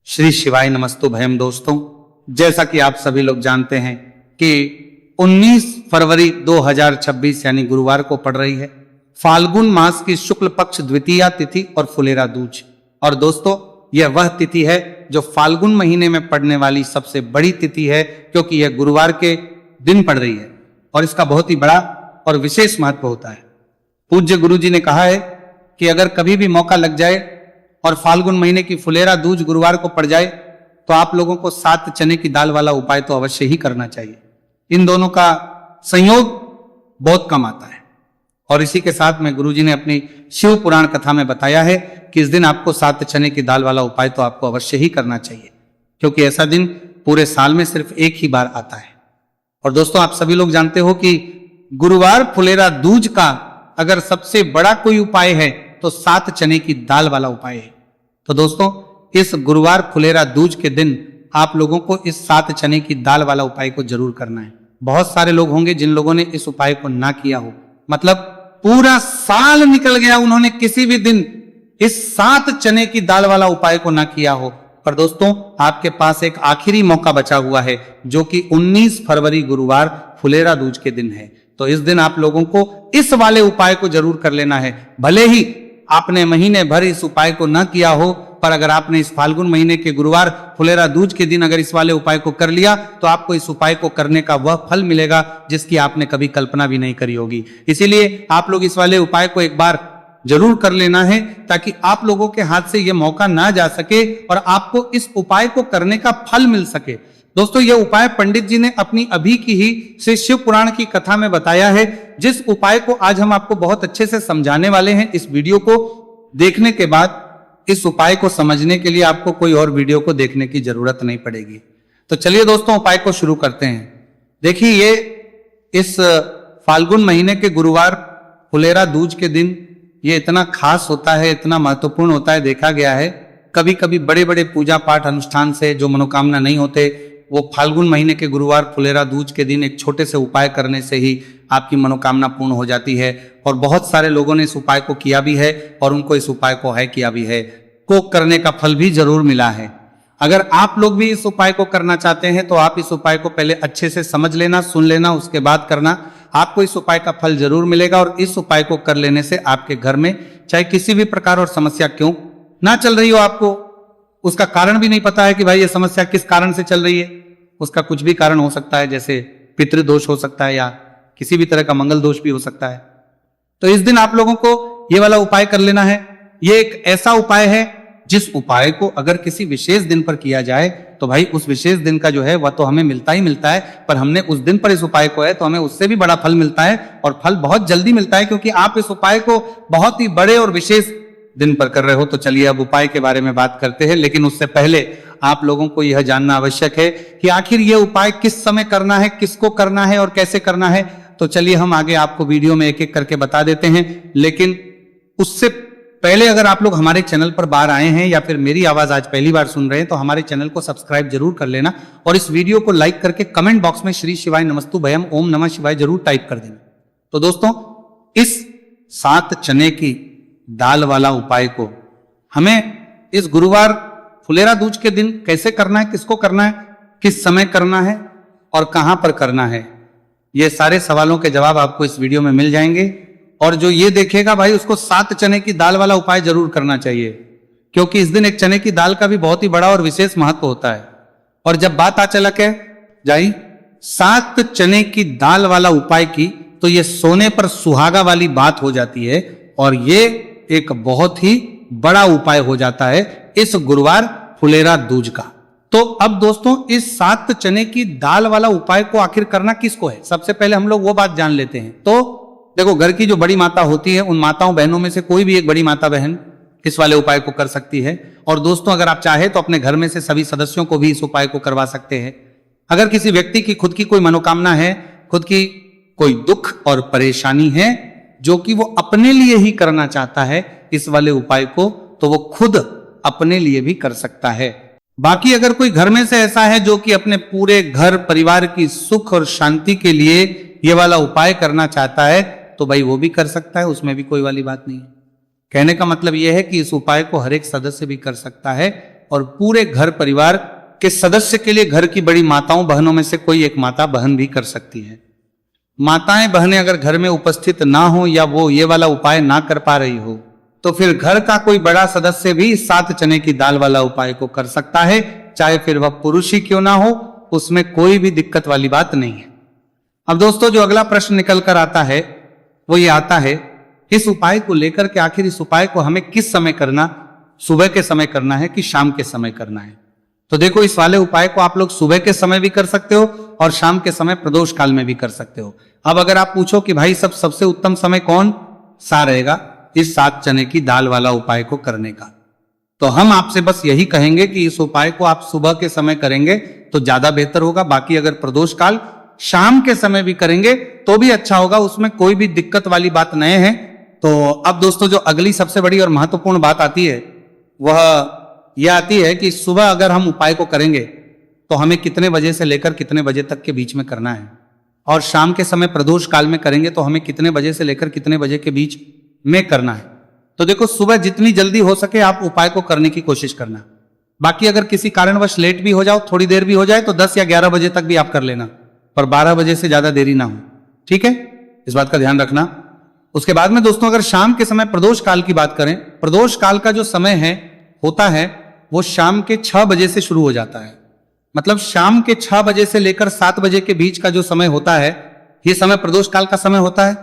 श्री शिवाय नमस्तु भयम। दोस्तों, जैसा कि आप सभी लोग जानते हैं कि 19 फरवरी 2026 यानी गुरुवार को पड़ रही है फाल्गुन मास की शुक्ल पक्ष द्वितीया तिथि और फुलेरा दूज। और दोस्तों, यह वह तिथि है जो फाल्गुन महीने में पड़ने वाली सबसे बड़ी तिथि है, क्योंकि यह गुरुवार के दिन पड़ रही है और इसका बहुत ही बड़ा और विशेष महत्व होता है। पूज्य गुरु जी ने कहा है कि अगर कभी भी मौका लग जाए और फाल्गुन महीने की फुलेरा दूज गुरुवार को पड़ जाए तो आप लोगों को 7 चने की दाल वाला उपाय तो अवश्य ही करना चाहिए। इन दोनों का संयोग बहुत कम आता है। और इसी के साथ में गुरुजी ने अपनी शिव पुराण कथा में बताया है कि इस दिन आपको 7 चने की दाल वाला उपाय तो आपको अवश्य ही करना चाहिए, क्योंकि ऐसा दिन पूरे साल में सिर्फ एक ही बार आता है। और दोस्तों, आप सभी लोग जानते हो कि गुरुवार फुलेरा दूज का अगर सबसे बड़ा कोई उपाय है तो 7 चने की दाल वाला उपाय है। तो दोस्तों, इस गुरुवार फुलेरा दूज के दिन आप लोगों को इस 7 चने की दाल वाला उपाय को जरूर करना है। बहुत सारे लोग होंगे जिन लोगों ने इस उपाय को ना किया हो, मतलब पूरा साल निकल गया, उन्होंने किसी भी दिन इस 7 चने की दाल वाला उपाय को ना किया हो। पर दोस्तों, आपके पास एक आखिरी मौका बचा हुआ है, जो कि 19 फरवरी गुरुवार फुलेरा दूज के दिन है। तो इस दिन आप लोगों को इस वाले उपाय को जरूर कर लेना है। भले ही आपने महीने भर इस उपाय को ना किया हो, पर अगर आपने इस फाल्गुन महीने के गुरुवार फुलेरा दूज के दिन अगर इस वाले उपाय को कर लिया तो आपको इस उपाय को करने का वह फल मिलेगा जिसकी आपने कभी कल्पना भी नहीं करी होगी। इसीलिए आप लोग इस वाले उपाय को एक बार जरूर कर लेना है, ताकि आप लोगों के हाथ से यह मौका ना जा सके और आपको इस उपाय को करने का फल मिल सके। दोस्तों, यह उपाय पंडित जी ने अपनी अभी की ही श्री शिव पुराण की कथा में बताया है, जिस उपाय को आज हम आपको बहुत अच्छे से समझाने वाले हैं। इस वीडियो को देखने के बाद इस उपाय को समझने के लिए आपको कोई और वीडियो को देखने की जरूरत नहीं पड़ेगी। तो चलिए दोस्तों, उपाय को शुरू करते हैं। देखिए, ये इस फाल्गुन महीने के गुरुवार फुलेरा दूज के दिन ये इतना खास होता है, इतना महत्वपूर्ण होता है। देखा गया है कभी कभी बड़े बड़े पूजा पाठ अनुष्ठान से जो मनोकामना नहीं होते, वो फाल्गुन महीने के गुरुवार फुलेरा दूज के दिन एक छोटे से उपाय करने से ही आपकी मनोकामना पूर्ण हो जाती है। और बहुत सारे लोगों ने इस उपाय को किया भी है और उनको इस उपाय को है किया भी है, को करने का फल भी जरूर मिला है। अगर आप लोग भी इस उपाय को करना चाहते हैं तो आप इस उपाय को पहले अच्छे से समझ लेना, सुन लेना, उसके बाद करना। आपको इस उपाय का फल जरूर मिलेगा। और इस उपाय को कर लेने से आपके घर में चाहे किसी भी प्रकार और समस्या क्यों ना चल रही हो, आपको उसका कारण भी नहीं पता है कि भाई ये समस्या किस कारण से चल रही है, उसका कुछ भी कारण हो सकता है, जैसे पितृदोष हो सकता है या किसी भी तरह का मंगल दोष भी हो सकता है। तो इस दिन आप लोगों को ये वाला उपाय कर लेना है। ये एक ऐसा उपाय है जिस उपाय को अगर किसी विशेष दिन पर किया जाए तो भाई उस विशेष दिन का जो है वह तो हमें मिलता ही मिलता है, पर हमने उस दिन पर इस उपाय को है तो हमें उससे भी बड़ा फल मिलता है, और फल बहुत जल्दी मिलता है, क्योंकि आप इस उपाय को बहुत ही बड़े और विशेष दिन पर कर रहे हो। तो चलिए अब उपाय के बारे में बात करते हैं, लेकिन उससे पहले आप लोगों को यह जानना आवश्यक है कि आखिर यह उपाय किस समय करना है, किसको करना है और कैसे करना है। तो चलिए हम आगे आपको वीडियो में एक एक करके बता देते हैं। लेकिन उससे पहले अगर आप लोग हमारे चैनल पर बाहर आए हैं या फिर मेरी आवाज आज पहली बार सुन रहे हैं तो हमारे चैनल को सब्सक्राइब जरूर कर लेना, और इस वीडियो को लाइक करके कमेंट बॉक्स में श्री शिवाय नमस्तु भयम ओम नमः शिवाय जरूर टाइप कर देना। तो दोस्तों, इस 7 चने की दाल वाला उपाय को हमें इस गुरुवार फुलेरा दूज के दिन कैसे करना है, किसको करना है, किस समय करना है और कहां पर करना है, ये सारे सवालों के जवाब आपको इस वीडियो में मिल जाएंगे। और जो ये देखेगा भाई उसको 7 चने की दाल वाला उपाय जरूर करना चाहिए, क्योंकि इस दिन एक चने की दाल का भी बहुत ही बड़ा और विशेष महत्व होता है। और जब बात आ चला के जाई 7 चने की दाल वाला उपाय की, तो ये सोने पर सुहागा वाली बात हो जाती है और ये एक बहुत ही बड़ा उपाय हो जाता है इस गुरुवार फुलेरा दूज का। तो अब दोस्तों, इस 7 चने की दाल वाला उपाय को आखिर करना किसको है, सबसे पहले हम लोग वो बात जान लेते हैं। तो देखो, घर की जो बड़ी माता होती है उन माताओं बहनों में से कोई भी एक बड़ी माता बहन इस वाले उपाय को कर सकती है। और दोस्तों, अगर आप चाहे तो अपने घर में से सभी सदस्यों को भी इस उपाय को करवा सकते हैं। अगर किसी व्यक्ति की खुद की कोई मनोकामना है, खुद की कोई दुख और परेशानी है जो कि वो अपने लिए ही करना चाहता है इस वाले उपाय को, तो वो खुद अपने लिए भी कर सकता है। बाकी अगर कोई घर में से ऐसा है जो कि अपने पूरे घर परिवार की सुख और शांति के लिए ये वाला उपाय करना चाहता है तो भाई वो भी कर सकता है, उसमें भी कोई वाली बात नहीं है। कहने का मतलब यह है कि इस उपाय को हर एक सदस्य भी कर सकता है, और पूरे घर परिवार के सदस्य के लिए घर की बड़ी माताओं बहनों में से कोई एक माता बहन भी कर सकती है। माताएं बहनें अगर घर में उपस्थित ना हो या वो ये वाला उपाय ना कर पा रही हो तो फिर घर का कोई बड़ा सदस्य भी 7 चने की दाल वाला उपाय को कर सकता है, चाहे फिर वह पुरुष ही क्यों ना हो, उसमें कोई भी दिक्कत वाली बात नहीं है। अब दोस्तों जो अगला प्रश्न निकल कर आता है वो ये आता है, इस उपाय को लेकर के आखिर इस उपाय को हमें किस समय करना, सुबह के समय करना है कि शाम के समय करना है। तो देखो इस वाले उपाय को आप लोग सुबह के समय भी कर सकते हो और शाम के समय प्रदोष काल में भी कर सकते हो। अब अगर आप पूछो कि भाई सबसे उत्तम समय कौन सा रहेगा इस 7 चने की दाल वाला उपाय को करने का, तो हम आपसे बस यही कहेंगे कि इस उपाय को आप सुबह के समय करेंगे तो ज्यादा बेहतर होगा। बाकी अगर प्रदोष काल शाम के समय भी करेंगे तो भी अच्छा होगा, उसमें कोई भी दिक्कत वाली बात नहीं है। तो अब दोस्तों जो अगली सबसे बड़ी और महत्वपूर्ण बात आती है वह यह आती है कि सुबह अगर हम उपाय को करेंगे तो हमें कितने बजे से लेकर कितने बजे तक के बीच में करना है, और शाम के समय प्रदोष काल में करेंगे तो हमें कितने बजे से लेकर कितने बजे के बीच में करना है। तो देखो सुबह जितनी जल्दी हो सके आप उपाय को करने की कोशिश करना। बाकी अगर किसी कारणवश लेट भी हो जाओ, थोड़ी देर भी हो जाए तो 10 या 11 बजे तक भी आप कर लेना, पर 12 बजे से ज्यादा देरी ना हो, ठीक है, इस बात का ध्यान रखना। उसके बाद में दोस्तों अगर शाम के समय प्रदोष काल की बात करें, प्रदोष काल का जो समय है होता है वो शाम के 6 बजे से शुरू हो जाता है। मतलब शाम के 6 बजे से लेकर 7 बजे के बीच का जो समय होता है ये समय प्रदोष काल का समय होता है।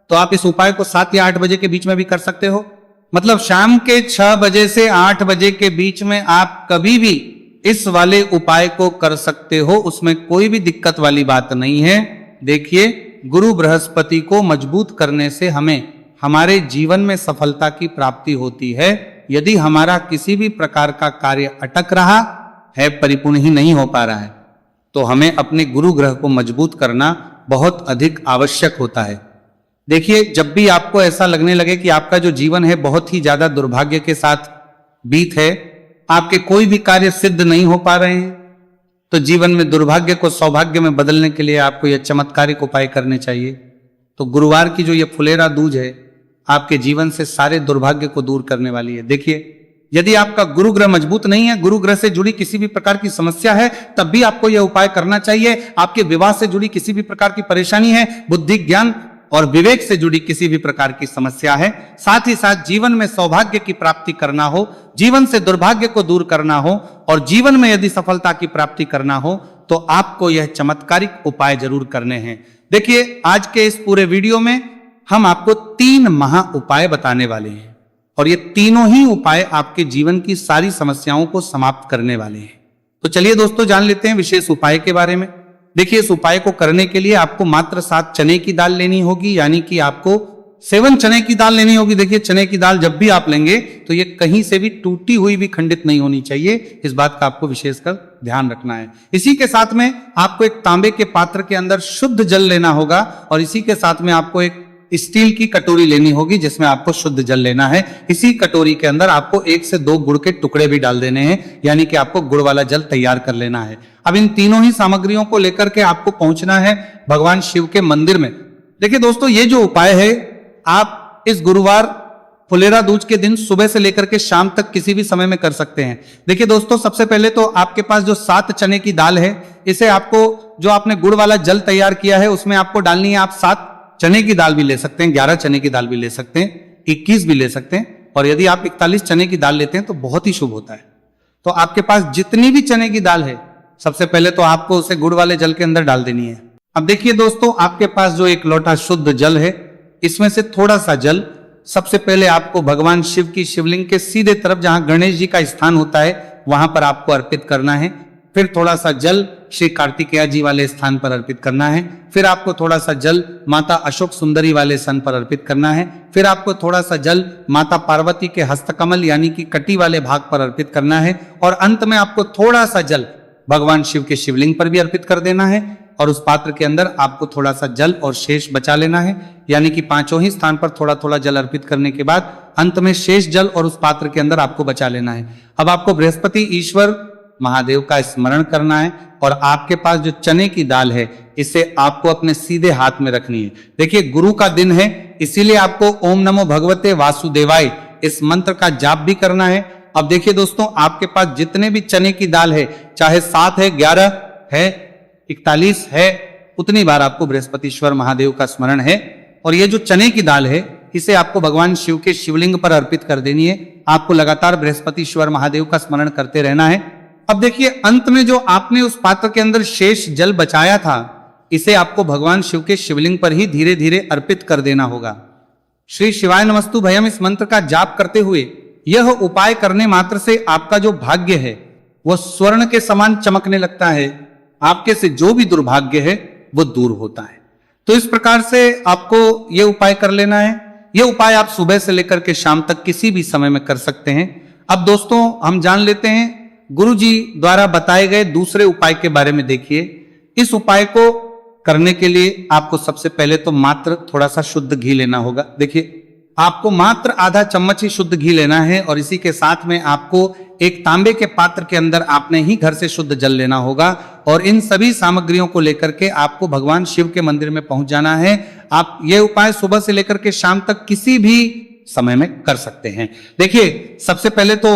तो आप इस उपाय को 7 या 8 बजे के बीच में भी कर सकते हो। मतलब शाम के 6 बजे से 8 बजे के बीच में आप कभी भी इस वाले उपाय को कर सकते हो, उसमें कोई भी दिक्कत वाली बात नहीं है। देखिए गुरु बृहस्पति को मजबूत करने से हमें हमारे जीवन में सफलता की प्राप्ति होती है। यदि हमारा किसी भी प्रकार का कार्य अटक रहा है, परिपूर्ण ही नहीं हो पा रहा है, तो हमें अपने गुरु ग्रह को मजबूत करना बहुत अधिक आवश्यक होता है। देखिए जब भी आपको ऐसा लगने लगे कि आपका जो जीवन है बहुत ही ज्यादा दुर्भाग्य के साथ बीत है, आपके कोई भी कार्य सिद्ध नहीं हो पा रहे हैं, तो जीवन में दुर्भाग्य को सौभाग्य में बदलने के लिए आपको यह चमत्कारिक उपाय करने चाहिए। तो गुरुवार की जो ये फुलेरा दूज है आपके जीवन से सारे दुर्भाग्य को दूर करने वाली है। देखिए यदि आपका गुरु ग्रह मजबूत नहीं है, गुरु ग्रह से जुड़ी किसी भी प्रकार की समस्या है, तब भी आपको यह उपाय करना चाहिए। आपके विवाह से जुड़ी किसी भी प्रकार की परेशानी है, बुद्धि ज्ञान और विवेक से जुड़ी किसी भी प्रकार की समस्या है, साथ ही साथ जीवन में सौभाग्य की प्राप्ति करना हो, जीवन से दुर्भाग्य को दूर करना हो और जीवन में यदि सफलता की प्राप्ति करना हो, तो आपको यह चमत्कारिक उपाय जरूर करने हैं। देखिए आज के इस पूरे वीडियो में हम आपको 3 महा उपाय बताने वाले हैं और ये तीनों ही उपाय आपके जीवन की सारी समस्याओं को समाप्त करने वाले हैं। तो चलिए दोस्तों जान लेते हैं विशेष उपाय के बारे में। देखिए इस उपाय को करने के लिए आपको मात्र 7 चने की दाल लेनी होगी, यानी कि आपको 7 चने की दाल लेनी होगी। देखिए चने की दाल जब भी आप लेंगे तो ये कहीं से भी टूटी हुई भी खंडित नहीं होनी चाहिए, इस बात का आपको विशेषकर ध्यान रखना है। इसी के साथ में आपको एक तांबे के पात्र के अंदर शुद्ध जल लेना होगा और इसी के साथ में आपको एक स्टील की कटोरी लेनी होगी जिसमें आपको शुद्ध जल लेना है। इसी कटोरी के अंदर आपको 1 से 2 गुड़ के टुकड़े भी डाल देने हैं, यानी कि आपको गुड़ वाला जल तैयार कर लेना है। अब इन तीनों ही सामग्रियों को लेकर के आपको पहुंचना है भगवान शिव के मंदिर में। देखिए दोस्तों ये जो उपाय है आप इस गुरुवार फुलेरा दूज के दिन सुबह से लेकर के शाम तक किसी भी समय में कर सकते हैं। देखिए दोस्तों सबसे पहले तो आपके पास जो 7 चने की दाल है, इसे आपको जो आपने गुड़ वाला जल तैयार किया है उसमें आपको डालनी है। आप 7 चने की दाल भी ले सकते हैं, 11 चने की दाल भी ले सकते हैं, 21 भी ले सकते हैं, और यदि आप 41 चने की दाल लेते हैं तो बहुत ही शुभ होता है। तो आपके पास जितनी भी चने की दाल है सबसे पहले तो आपको उसे गुड़ वाले जल के अंदर डाल देनी है। अब देखिए दोस्तों आपके पास जो एक लोटा शुद्ध जल है, इसमें से थोड़ा सा जल सबसे पहले आपको भगवान शिव की शिवलिंग के सीधे तरफ जहां गणेश जी का स्थान होता है वहां पर आपको अर्पित करना है। फिर थोड़ा सा जल श्री कार्तिकेय जी वाले स्थान पर अर्पित करना है। फिर आपको थोड़ा सा जल माता अशोक सुंदरी वाले स्थान पर अर्पित करना है। फिर आपको थोड़ा सा जल माता पार्वती के हस्तकमल यानी कि कटी वाले भाग पर अर्पित करना है। और अंत में आपको थोड़ा सा जल भगवान शिव के शिवलिंग पर भी अर्पित कर देना है। और उस पात्र के अंदर आपको थोड़ा सा जल और शेष बचा लेना है, यानी कि 5 ही स्थान पर थोड़ा थोड़ा जल अर्पित करने के बाद अंत में शेष जल और उस पात्र के अंदर आपको बचा लेना है। अब आपको बृहस्पति ईश्वर महादेव का स्मरण करना है और आपके पास जो चने की दाल है इसे आपको अपने सीधे हाथ में रखनी है। देखिए गुरु का दिन है, इसीलिए आपको ओम नमो भगवते वासुदेवाय इस मंत्र का जाप भी करना है। अब देखिए दोस्तों, आपके पास जितने भी चने की दाल है, चाहे 7 है, 11 है, 41 है, उतनी बार आपको बृहस्पतिश्वर महादेव का स्मरण है। और ये जो चने की दाल है, इसे आपको भगवान शिव के शिवलिंग पर अर्पित कर देनी है। आपको लगातार बृहस्पतिश्वर महादेव का स्मरण करते रहना है। अब देखिए, अंत में जो आपने उस पात्र के अंदर शेष जल बचाया था, इसे आपको भगवान शिव के शिवलिंग पर ही धीरे धीरे अर्पित कर देना होगा। श्री शिवाय नमस्तु भयम इस मंत्र का जाप करते हुए यह उपाय करने मात्र से आपका जो भाग्य है वह स्वर्ण के समान चमकने लगता है। आपके से जो भी दुर्भाग्य है वो दूर होता है। तो इस प्रकार से आपको यह उपाय कर लेना है। यह उपाय आप सुबह से लेकर के शाम तक किसी भी समय में कर सकते हैं। अब दोस्तों, हम जान लेते हैं गुरु जी द्वारा बताए गए दूसरे उपाय के बारे में। देखिए, इस उपाय को करने के लिए आपको सबसे पहले तो मात्र थोड़ा सा शुद्ध घी लेना होगा। देखिए, आपको मात्र आधा चम्मच ही शुद्ध घी लेना है और इसी के साथ में आपको एक तांबे के पात्र के अंदर आपने ही घर से शुद्ध जल लेना होगा। और इन सभी सामग्रियों को लेकर के आपको भगवान शिव के मंदिर में पहुंच जाना है। आप ये उपाय सुबह से लेकर के शाम तक किसी भी समय में कर सकते हैं। देखिए, सबसे पहले तो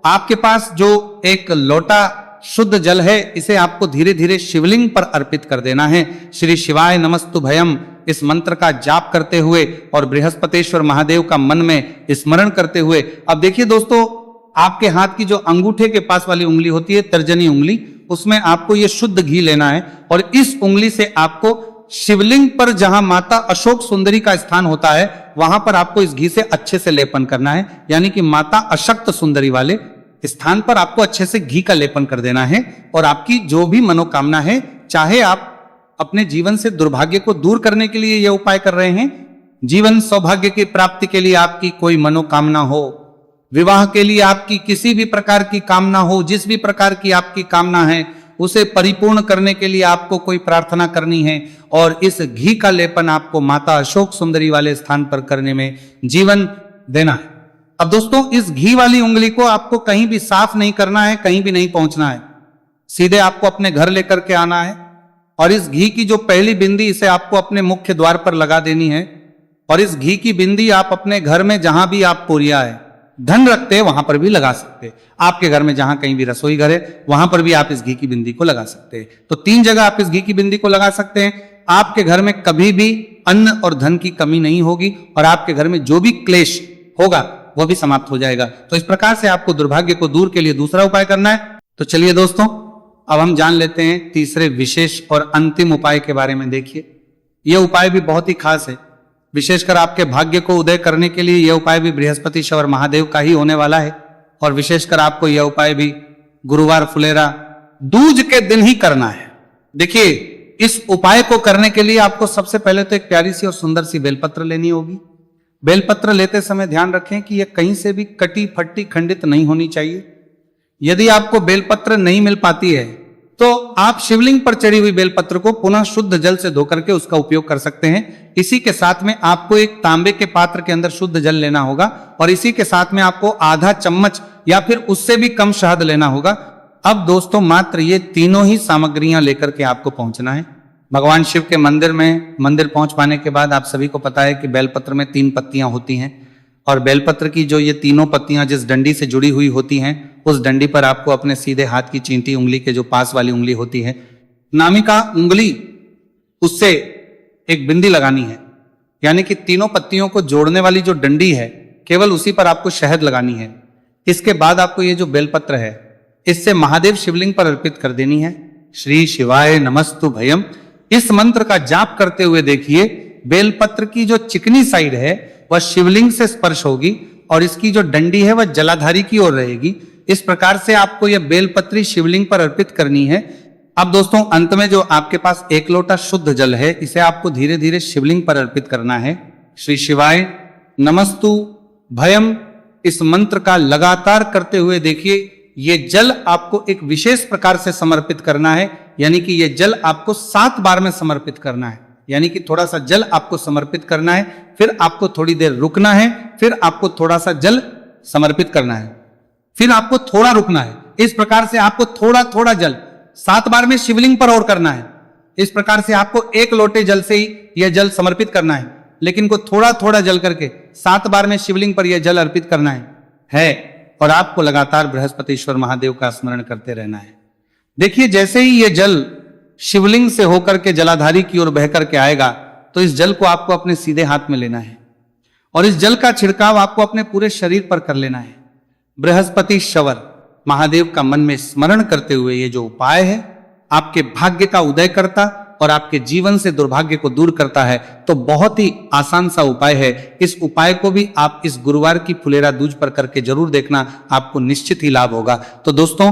आपके पास जो एक लोटा शुद्ध जल है, इसे आपको धीरे धीरे शिवलिंग पर अर्पित कर देना है। श्री शिवाय नमस्तु भयम इस मंत्र का जाप करते हुए और बृहस्पतिश्वर महादेव का मन में स्मरण करते हुए। अब देखिए दोस्तों, आपके हाथ की जो अंगूठे के पास वाली उंगली होती है, तर्जनी उंगली, उसमें आपको ये शुद्ध घी लेना है और इस उंगली से आपको शिवलिंग पर जहां माता अशोक सुंदरी का स्थान होता है, वहां पर आपको इस घी से अच्छे से लेपन करना है। यानी कि माता अशक्त सुंदरी वाले स्थान पर आपको अच्छे से घी का लेपन कर देना है। और आपकी जो भी मनोकामना है, चाहे आप अपने जीवन से दुर्भाग्य को दूर करने के लिए यह उपाय कर रहे हैं, जीवन सौभाग्य की प्राप्ति के लिए आपकी कोई मनोकामना हो, विवाह के लिए आपकी किसी भी प्रकार की कामना हो, जिस भी प्रकार की आपकी कामना है उसे परिपूर्ण करने के लिए आपको कोई प्रार्थना करनी है, और इस घी का लेपन आपको माता अशोक सुंदरी वाले स्थान पर करने में जीवन देना है। अब दोस्तों, इस घी वाली उंगली को आपको कहीं भी साफ नहीं करना है, कहीं भी नहीं पहुंचना है। सीधे आपको अपने घर लेकर के आना है और इस घी की जो पहली बिंदी, इसे आपको अपने मुख्य द्वार पर लगा देनी है। और इस घी की बिंदी आप अपने घर में जहां भी आप पोरिया है, धन रखते हैं, वहां पर भी लगा सकते हैं। आपके घर में जहां कहीं भी रसोई घर है, वहां पर भी आप इस घी की बिंदी को लगा सकते हैं। तो 3 जगह आप इस घी की बिंदी को लगा सकते हैं। आपके घर में कभी भी अन्न और धन की कमी नहीं होगी और आपके घर में जो भी क्लेश होगा वह भी समाप्त हो जाएगा। तो इस प्रकार से आपको दुर्भाग्य को दूर के लिए दूसरा उपाय करना है। तो चलिए दोस्तों, अब हम जान लेते हैं तीसरे विशेष और अंतिम उपाय के बारे में। देखिए, यह उपाय भी बहुत ही खास है। विशेषकर आपके भाग्य को उदय करने के लिए यह उपाय भी बृहस्पतिश्वर महादेव का ही होने वाला है। और विशेषकर आपको यह उपाय भी गुरुवार फुलेरा दूज के दिन ही करना है। देखिए, इस उपाय को करने के लिए आपको सबसे पहले तो एक प्यारी सी और सुंदर सी बेलपत्र लेनी होगी। बेलपत्र लेते समय ध्यान रखें कि यह कहीं से भी कटी फटी खंडित नहीं होनी चाहिए। यदि आपको बेलपत्र नहीं मिल पाती है तो आप शिवलिंग पर चढ़ी हुई बेलपत्र को पुनः शुद्ध जल से धोकर के उसका उपयोग कर सकते हैं। इसी के साथ में आपको एक तांबे के पात्र के अंदर शुद्ध जल लेना होगा और इसी के साथ में आपको आधा चम्मच या फिर उससे भी कम शहद लेना होगा। अब दोस्तों, मात्र ये तीनों ही सामग्रियां लेकर के आपको पहुंचना है भगवान शिव के मंदिर में। मंदिर पहुंच पाने के बाद आप सभी को पता है कि बेलपत्र में 3 पत्तियां होती हैं और बेलपत्र की जो ये तीनों पत्तियां जिस डंडी से जुड़ी हुई होती हैं, उस डंडी पर आपको अपने सीधे हाथ की चींटी उंगली के जो पास वाली उंगली होती है, नामिका उंगली, उससे एक बिंदी लगानी है। यानी कि तीनों पत्तियों को जोड़ने वाली जो डंडी है, केवल उसी पर आपको शहद लगानी है। इसके बाद आपको ये जो बेलपत्र है, इससे महादेव शिवलिंग पर अर्पित कर देनी है। श्री शिवाय नमस्तु भयम इस मंत्र का जाप करते हुए देखिए, बेलपत्र की जो चिकनी साइड है वह शिवलिंग से स्पर्श होगी और इसकी जो डंडी है वह जलाधारी की ओर रहेगी। इस प्रकार से आपको यह बेलपत्री शिवलिंग पर अर्पित करनी है। अब दोस्तों, अंत में जो आपके पास 1 लोटा शुद्ध जल है, इसे आपको धीरे धीरे शिवलिंग पर अर्पित करना है। श्री शिवाय नमस्तु भयम इस मंत्र का लगातार करते हुए देखिए, ये जल आपको एक विशेष प्रकार से समर्पित करना है। यानी कि ये जल आपको 7 बार में समर्पित करना है। यानी कि थोड़ा सा जल आपको समर्पित करना है, फिर आपको थोड़ी देर रुकना है, फिर आपको थोड़ा सा जल समर्पित करना है, फिर आपको थोड़ा रुकना है। इस प्रकार से आपको थोड़ा थोड़ा जल 7 बार में शिवलिंग पर और करना है। इस प्रकार से आपको 1 लोटे जल से ही यह जल समर्पित करना है, लेकिन को थोड़ा थोड़ा जल करके 7 बार में शिवलिंग पर यह जल अर्पित करना है। और आपको लगातार बृहस्पतिश्वर महादेव का स्मरण करते रहना है। देखिए, जैसे ही ये जल शिवलिंग से होकर के जलाधारी की ओर बह करके आएगा तो इस जल को आपको अपने सीधे हाथ में लेना है और इस जल का छिड़काव आपको अपने पूरे शरीर पर कर लेना है। बृहस्पति शवर महादेव का मन में स्मरण करते हुए ये जो उपाय है आपके भाग्य का उदय करता और आपके जीवन से दुर्भाग्य को दूर करता है। तो बहुत ही आसान सा उपाय है। इस उपाय को भी आप इस गुरुवार की फुलेरा दूज पर करके जरूर देखना, आपको निश्चित ही लाभ होगा। तो दोस्तों,